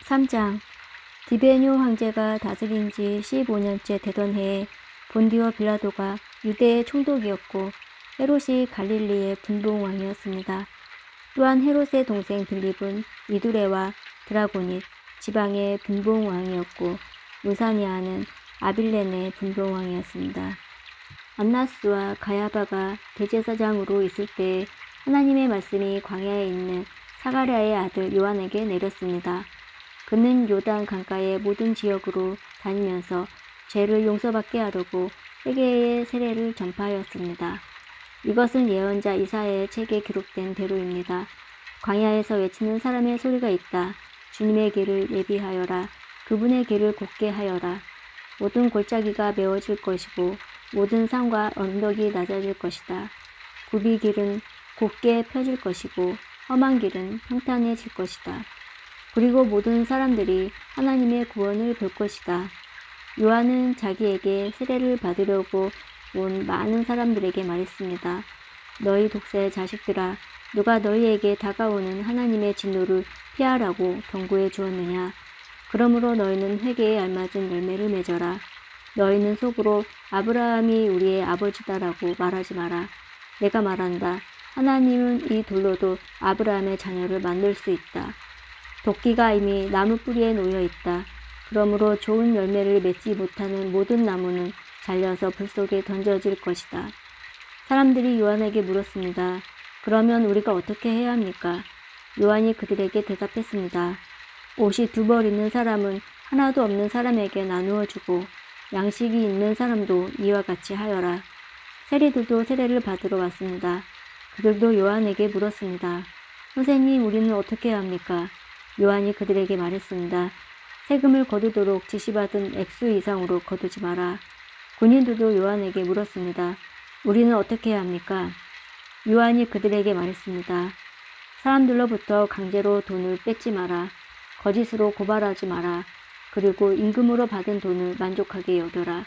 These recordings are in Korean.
3장. 디베뇨 황제가 다스린 지 15년째 되던 해에 본디오 빌라도가 유대의 총독이었고 헤롯이 갈릴리의 분봉왕이었습니다. 또한 헤롯의 동생 빌립은 이두레와 드라고닛 지방의 분봉왕이었고 루사니아는 아빌렌의 분봉왕이었습니다. 안나스와 가야바가 대제사장으로 있을 때 하나님의 말씀이 광야에 있는 사가랴의 아들 요한에게 내렸습니다. 그는 요단 강가의 모든 지역으로 다니면서 죄를 용서받게 하려고 회개의 세례를 전파하였습니다. 이것은 예언자 이사야의 책에 기록된 대로입니다. 광야에서 외치는 사람의 소리가 있다. 주님의 길을 예비하여라. 그분의 길을 곧게 하여라. 모든 골짜기가 메워질 것이고 모든 산과 언덕이 낮아질 것이다. 굽이 길은 곧게 펴질 것이고 험한 길은 평탄해질 것이다. 그리고 모든 사람들이 하나님의 구원을 볼 것이다. 요한은 자기에게 세례를 받으려고 온 많은 사람들에게 말했습니다. 너희 독사의 자식들아, 누가 너희에게 다가오는 하나님의 진노를 피하라고 경고해 주었느냐? 그러므로 너희는 회개에 알맞은 열매를 맺어라. 너희는 속으로 아브라함이 우리의 아버지다라고 말하지 마라. 내가 말한다. 하나님은 이 돌로도 아브라함의 자녀를 만들 수 있다. 도끼가 이미 나무 뿌리에 놓여 있다. 그러므로 좋은 열매를 맺지 못하는 모든 나무는 잘려서 불 속에 던져질 것이다. 사람들이 요한에게 물었습니다. 그러면 우리가 어떻게 해야 합니까? 요한이 그들에게 대답했습니다. 옷이 두 벌 있는 사람은 하나도 없는 사람에게 나누어 주고 양식이 있는 사람도 이와 같이 하여라. 세리들도 세례를 받으러 왔습니다. 그들도 요한에게 물었습니다. 선생님, 우리는 어떻게 해야 합니까? 요한이 그들에게 말했습니다. 세금을 거두도록 지시받은 액수 이상으로 거두지 마라. 군인들도 요한에게 물었습니다. 우리는 어떻게 해야 합니까? 요한이 그들에게 말했습니다. 사람들로부터 강제로 돈을 뺏지 마라. 거짓으로 고발하지 마라. 그리고 임금으로 받은 돈을 만족하게 여겨라.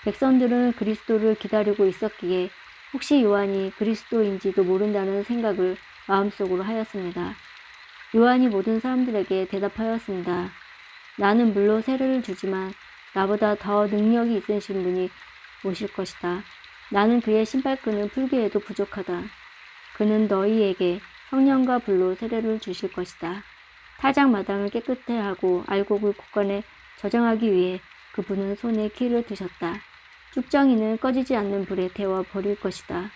백성들은 그리스도를 기다리고 있었기에 혹시 요한이 그리스도인지도 모른다는 생각을 마음속으로 하였습니다. 요한이 모든 사람들에게 대답하였습니다. 나는 물로 세례를 주지만 나보다 더 능력이 있으신 분이 오실 것이다. 나는 그의 신발끈을 풀기에도 부족하다. 그는 너희에게 성령과 불로 세례를 주실 것이다. 타작 마당을 깨끗해 하고 알곡을 곳간에 저장하기 위해 그분은 손에 키를 드셨다. 쭉정이는 꺼지지 않는 불에 태워 버릴 것이다.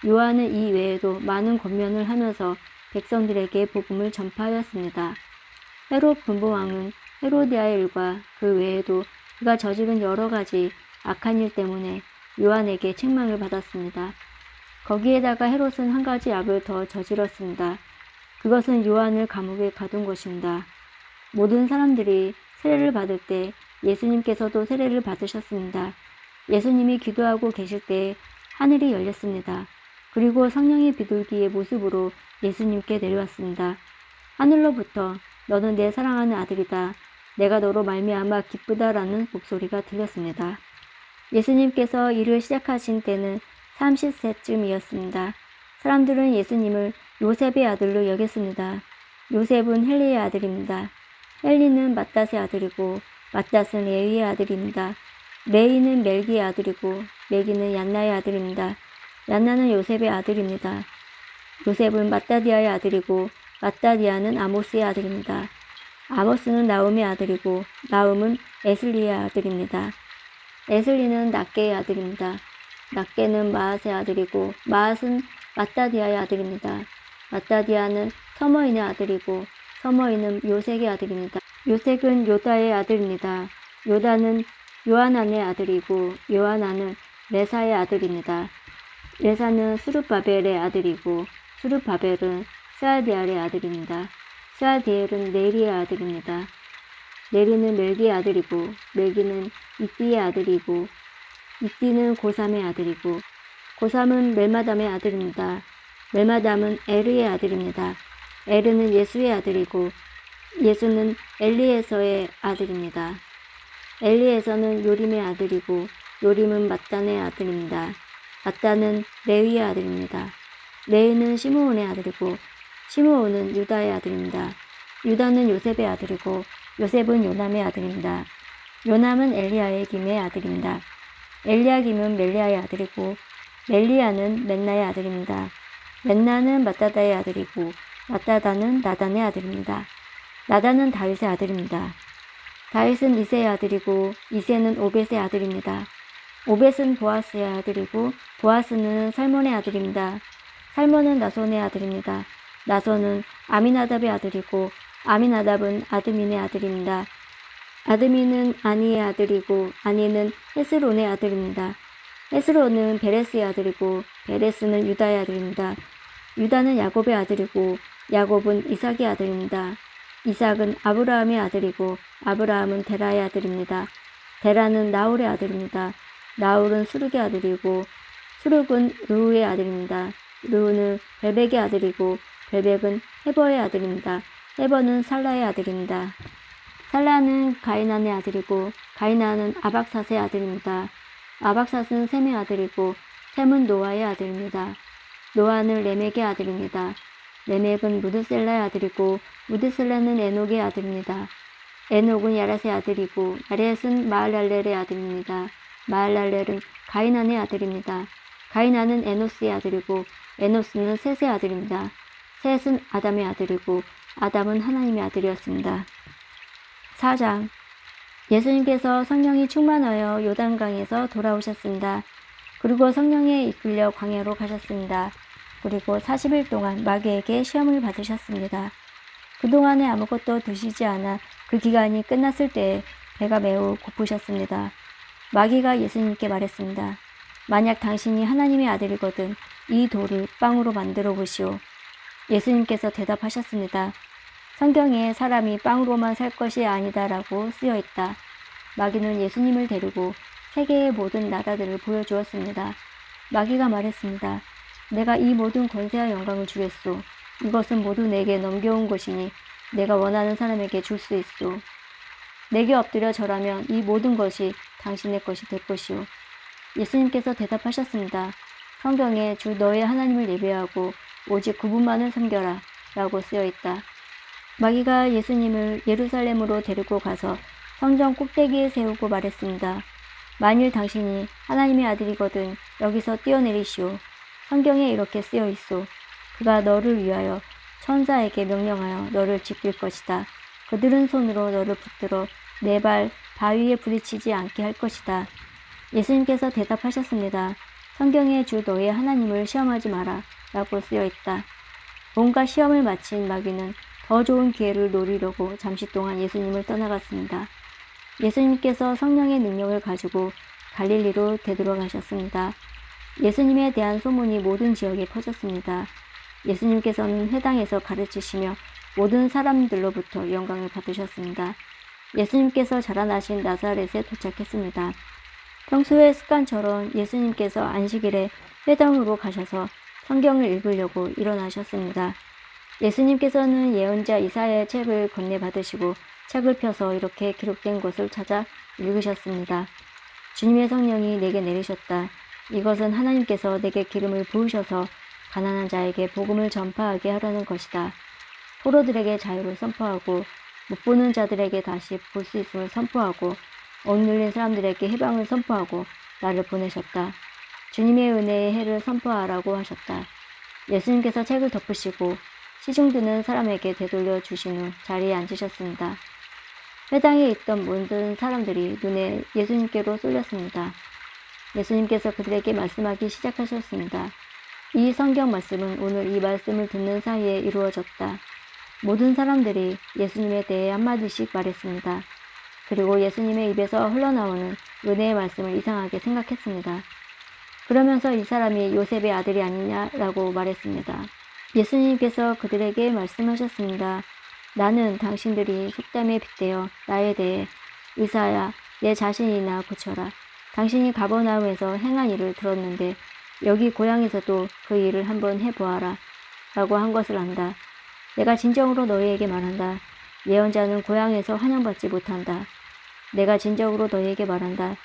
요한은 이 외에도 많은 권면을 하면서 백성들에게 복음을 전파하였습니다. 헤롯 분봉왕은 헤로디아의 일과 그 외에도 그가 저지른 여러 가지 악한 일 때문에 요한에게 책망을 받았습니다. 거기에다가 헤롯은 한 가지 악을 더 저질렀습니다. 그것은 요한을 감옥에 가둔 것입니다. 모든 사람들이 세례를 받을 때 예수님께서도 세례를 받으셨습니다. 예수님이 기도하고 계실 때 하늘이 열렸습니다. 그리고 성령이 비둘기의 모습으로 예수님께 내려왔습니다. 하늘로부터 너는 내 사랑하는 아들이다. 내가 너로 말미암아 기쁘다라는 목소리가 들렸습니다. 예수님께서 일을 시작하신 때는 30세쯤이었습니다. 사람들은 예수님을 요셉의 아들로 여겼습니다. 요셉은 헬리의 아들입니다. 헬리는 맏닷의 아들이고 맏닷은 레위의 아들입니다. 레위는 멜기의 아들이고 멜기는 얀나의 아들입니다. 얀나는 요셉의 아들입니다. 요셉은 맏다디아의 아들이고 맏다디아는 아모스의 아들입니다. 아모스는 나움의 아들이고 나움은 에슬리의 아들입니다. 에슬리는 낫게의 아들입니다. 낫게는 마앗의 아들이고 마앗은 맏다디아의 아들입니다. 맏다디아는 서머인의 아들이고 서머인은 요색의 아들입니다. 요색은 요다의 아들입니다. 요다는 요하난의 아들이고 요하난은 레사의 아들입니다. 레사는 스룹바벨의 아들이고 스룹바벨은 스알디엘의 아들입니다. 스알디엘은 네리의 아들입니다. 네리는 멜기의 아들이고 멜기는 이띠의 아들이고 이띠는 고삼의 아들이고 고삼은 멜마담의 아들입니다. 멜마담은 에르의 아들입니다. 에르는 예수의 아들이고 예수는 엘리에서의 아들입니다. 엘리에서는 요림의 아들이고 요림은 맏단의 아들입니다. 맏단은 레위의 아들입니다. 레위는 시므온의 아들이고 시므온은 유다의 아들입니다. 유다는 요셉의 아들이고 요셉은 요남의 아들입니다. 요남은 엘리야의 김의 아들입니다. 엘리야김은 멜리야의 아들이고 멜리야는 맨나의 아들입니다. 맨나는 마따다의 아들이고 마따다는 나단의 아들입니다. 나단은 다윗의 아들입니다. 다윗은 이새의 아들이고 이새는 오벳의 아들입니다. 오벳은 보아스의 아들이고 보아스는 살몬의 아들입니다. 살몬은 나손의 아들입니다. 나손은 아미나답의 아들이고 아미나답은 아드민의 아들입니다. 아드민은 아니의 아들이고 아니는 헤스론의 아들입니다. 헤스론은 베레스의 아들이고 베레스는 유다의 아들입니다. 유다는 야곱의 아들이고 야곱은 이삭의 아들입니다. 이삭은 아브라함의 아들이고 아브라함은 데라의 아들입니다. 데라는 나홀의 아들입니다. 나홀은 수룩의 아들이고 수룩은 르우의 아들입니다. 르우는 벨백의 아들이고 벨백은 헤버의 아들입니다. 헤버는 살라의 아들입니다. 살라는 가이난의 아들이고 가이난은 아박삿의 아들입니다. 아박삿은 셈의 아들이고 셈은 노아의 아들입니다. 노아는 레멕의 아들입니다. 레멕은 무드셀라의 아들이고 무드셀라는 에녹의 아들입니다. 에녹은 야렛의 아들이고 야렛은 마할랄렐의 아들입니다. 마할랄렐은 가이난의 아들입니다. 가이난은 에노스의 아들이고 에노스는 셋의 아들입니다. 셋은 아담의 아들이고 아담은 하나님의 아들이었습니다. 4장. 예수님께서 성령이 충만하여 요단강에서 돌아오셨습니다. 그리고 성령에 이끌려 광야로 가셨습니다. 그리고 40일 동안 마귀에게 시험을 받으셨습니다. 그동안에 아무것도 드시지 않아 그 기간이 끝났을 때에 배가 매우 고프셨습니다. 마귀가 예수님께 말했습니다. 만약 당신이 하나님의 아들이거든 이 돌을 빵으로 만들어 보시오. 예수님께서 대답하셨습니다. 성경에 사람이 빵으로만 살 것이 아니다라고 쓰여 있다. 마귀는 예수님을 데리고 세계의 모든 나라들을 보여주었습니다. 마귀가 말했습니다. 내가 이 모든 권세와 영광을 주겠소. 이것은 모두 내게 넘겨온 것이니 내가 원하는 사람에게 줄 수 있소. 내게 엎드려 절하면 이 모든 것이 당신의 것이 될 것이오. 예수님께서 대답하셨습니다. 성경에 주 너의 하나님을 예배하고 오직 그분만을 섬겨라 라고 쓰여 있다. 마귀가 예수님을 예루살렘으로 데리고 가서 성전 꼭대기에 세우고 말했습니다. 만일 당신이 하나님의 아들이거든 여기서 뛰어내리시오. 성경에 이렇게 쓰여 있소. 그가 너를 위하여 천사에게 명령하여 너를 지킬 것이다. 그들은 손으로 너를 붙들어 내 발 바위에 부딪히지 않게 할 것이다. 예수님께서 대답하셨습니다. 성경에 주 너의 하나님을 시험하지 마라 라고 쓰여 있다. 온갖 시험을 마친 마귀는 더 좋은 기회를 노리려고 잠시 동안 예수님을 떠나갔습니다. 예수님께서 성령의 능력을 가지고 갈릴리로 되돌아가셨습니다. 예수님에 대한 소문이 모든 지역에 퍼졌습니다. 예수님께서는 회당에서 가르치시며 모든 사람들로부터 영광을 받으셨습니다. 예수님께서 자라나신 나사렛에 도착했습니다. 평소의 습관처럼 예수님께서 안식일에 회당으로 가셔서 성경을 읽으려고 일어나셨습니다. 예수님께서는 예언자 이사야의 책을 건네받으시고 책을 펴서 이렇게 기록된 것을 찾아 읽으셨습니다. 주님의 성령이 내게 내리셨다. 이것은 하나님께서 내게 기름을 부으셔서 가난한 자에게 복음을 전파하게 하려는 것이다. 포로들에게 자유를 선포하고 못 보는 자들에게 다시 볼 수 있음을 선포하고 억눌린 사람들에게 해방을 선포하고 나를 보내셨다. 주님의 은혜의 해를 선포하라고 하셨다. 예수님께서 책을 덮으시고 시중 드는 사람에게 되돌려 주신 후 자리에 앉으셨습니다. 회당에 있던 모든 사람들이 눈에 예수님께로 쏠렸습니다. 예수님께서 그들에게 말씀하기 시작하셨습니다. 이 성경 말씀은 오늘 이 말씀을 듣는 사이에 이루어졌다. 모든 사람들이 예수님에 대해 한마디씩 말했습니다. 그리고 예수님의 입에서 흘러나오는 은혜의 말씀을 이상하게 생각했습니다. 그러면서 이 사람이 요셉의 아들이 아니냐라고 말했습니다. 예수님께서 그들에게 말씀하셨습니다. 나는 당신들이 속담에 빗대어 나에 대해 의사야 내 자신이나 고쳐라. 당신이 가버나움에서 행한 일을 들었는데 여기 고향에서도 그 일을 한번 해보아라 라고 한 것을 안다. 내가 진정으로 너희에게 말한다. 예언자는 고향에서 환영받지 못한다. 내가 진정으로 너희에게 말한다.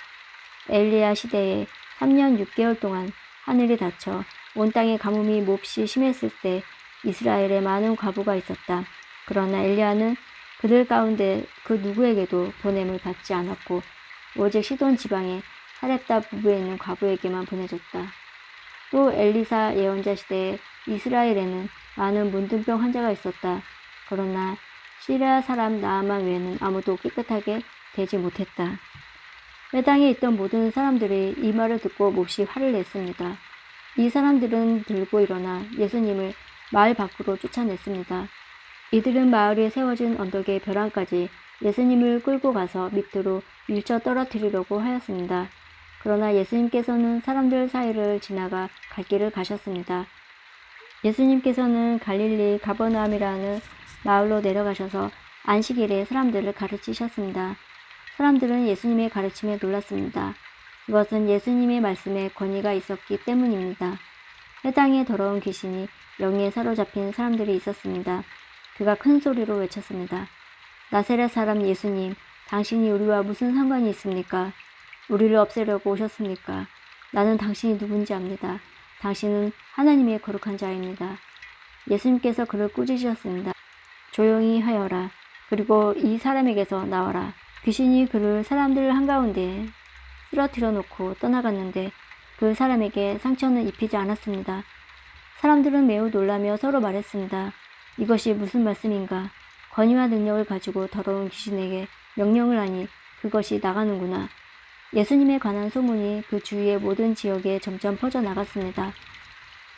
엘리야 시대에 3년 6개월 동안 하늘이 닫혀 온 땅의 가뭄이 몹시 심했을 때 이스라엘에 많은 과부가 있었다. 그러나 엘리야는 그들 가운데 그 누구에게도 보냄을 받지 않았고 오직 시돈 지방의 사렙다 부부에 있는 과부에게만 보내줬다. 또 엘리사 예언자 시대에 이스라엘에는 많은 문둥병 환자가 있었다. 그러나 시리아 사람 나아만 외에는 아무도 깨끗하게 되지 못했다. 회당에 있던 모든 사람들이 이 말을 듣고 몹시 화를 냈습니다. 이 사람들은 들고 일어나 예수님을 마을 밖으로 쫓아냈습니다. 이들은 마을에 세워진 언덕의 벼랑까지 예수님을 끌고 가서 밑으로 밀쳐 떨어뜨리려고 하였습니다. 그러나 예수님께서는 사람들 사이를 지나가 갈 길을 가셨습니다. 예수님께서는 갈릴리 가버나움이라는 마을로 내려가셔서 안식일에 사람들을 가르치셨습니다. 사람들은 예수님의 가르침에 놀랐습니다. 그것은 예수님의 말씀에 권위가 있었기 때문입니다. 회당에 더러운 귀신이 영에 사로잡힌 사람들이 있었습니다. 그가 큰 소리로 외쳤습니다. 나사렛 사람 예수님, 당신이 우리와 무슨 상관이 있습니까? 우리를 없애려고 오셨습니까? 나는 당신이 누군지 압니다. 당신은 하나님의 거룩한 자입니다. 예수님께서 그를 꾸짖으셨습니다. 조용히 하여라. 그리고 이 사람에게서 나와라. 귀신이 그를 사람들 한가운데 쓰러뜨려 놓고 떠나갔는데 그 사람에게 상처는 입히지 않았습니다. 사람들은 매우 놀라며 서로 말했습니다. 이것이 무슨 말씀인가? 권위와 능력을 가지고 더러운 귀신에게 명령을 하니 그것이 나가는구나. 예수님에 관한 소문이 그 주위의 모든 지역에 점점 퍼져나갔습니다.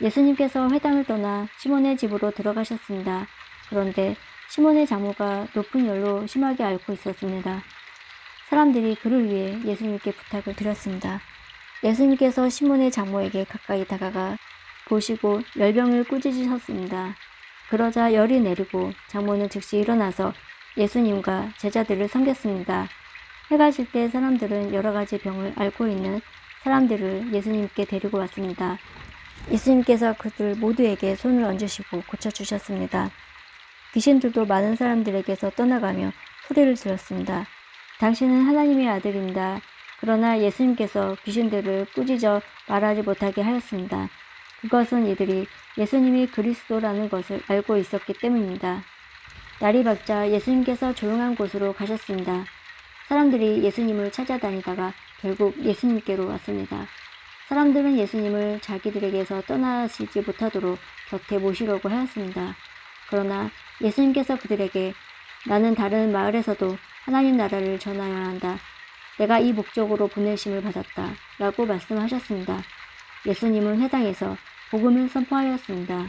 예수님께서 회당을 떠나 시몬의 집으로 들어가셨습니다. 그런데 시몬의 장모가 높은 열로 심하게 앓고 있었습니다. 사람들이 그를 위해 예수님께 부탁을 드렸습니다. 예수님께서 시몬의 장모에게 가까이 다가가 보시고 열병을 꾸짖으셨습니다. 그러자 열이 내리고 장모는 즉시 일어나서 예수님과 제자들을 섬겼습니다. 해가 질 때 사람들은 여러 가지 병을 앓고 있는 사람들을 예수님께 데리고 왔습니다. 예수님께서 그들 모두에게 손을 얹으시고 고쳐주셨습니다. 귀신들도 많은 사람들에게서 떠나가며 소리를 질렀습니다. 당신은 하나님의 아들입니다. 그러나 예수님께서 귀신들을 꾸짖어 말하지 못하게 하였습니다. 그것은 이들이 예수님이 그리스도라는 것을 알고 있었기 때문입니다. 날이 밝자 예수님께서 조용한 곳으로 가셨습니다. 사람들이 예수님을 찾아다니다가 결국 예수님께로 왔습니다. 사람들은 예수님을 자기들에게서 떠나시지 못하도록 곁에 모시려고 하였습니다. 그러나 예수님께서 그들에게 나는 다른 마을에서도 하나님 나라를 전하여야 한다. 내가 이 목적으로 보내심을 받았다. 라고 말씀하셨습니다. 예수님은 회당에서 복음을 선포하였습니다.